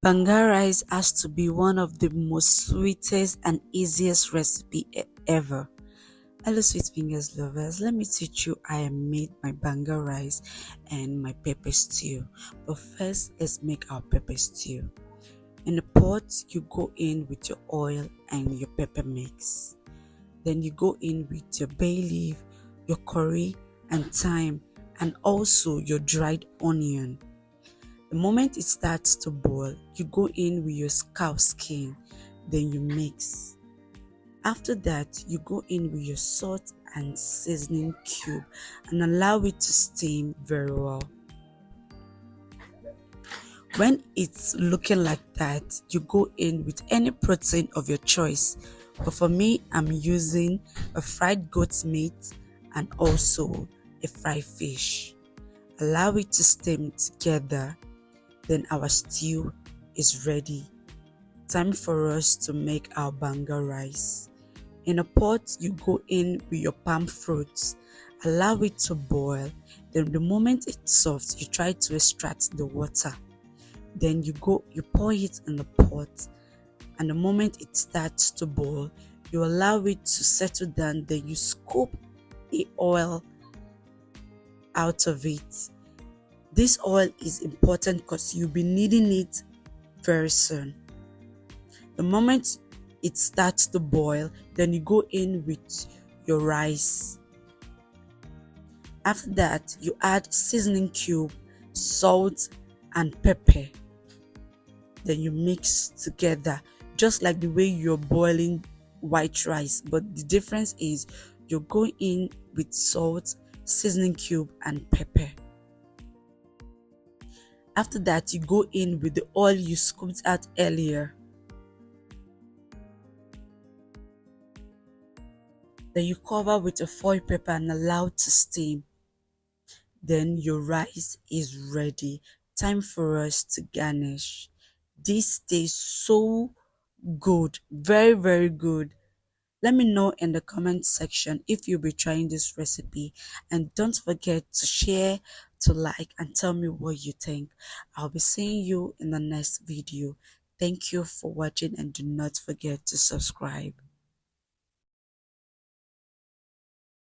Banga rice has to be one of the most sweetest and easiest recipe ever. Hello sweet fingers lovers, let me teach you how I made my banga rice and my pepper stew. But first, let's make our pepper stew. In a pot, you go in with your oil and your pepper mix. Then you go in with your bay leaf, your curry and thyme, and also your dried onion. The moment it starts to boil, you go in with your cow skin, then you mix. After that, you go in with your salt and seasoning cube and allow it to steam very well. When it's looking like that, you go in with any protein of your choice. But for me, I'm using a fried goat meat and also a fried fish. Allow it to steam together. Then our stew is ready. Time for us to make our banga rice. In a pot, you go in with your palm fruits. Allow it to boil. Then the moment it's soft, you try to extract the water. Then you pour it in the pot. And the moment it starts to boil, you allow it to settle down. Then you scoop the oil out of it. This oil is important because you'll be needing it very soon. The moment it starts to boil, then you go in with your rice. After that, you add seasoning cube, salt and pepper. Then you mix together just like the way you're boiling white rice, but the difference is you're going in with salt, seasoning cube and pepper. After that, you go in with the oil you scooped out earlier. Then you cover with a foil paper and allow to steam. Then your rice is ready. Time for us to garnish. This tastes so good, very, very good. Let me know in the comment section if you'll be trying this recipe, and don't forget to share, to like and tell me what you think. I'll be seeing you in the next video. Thank you for watching and do not forget to subscribe.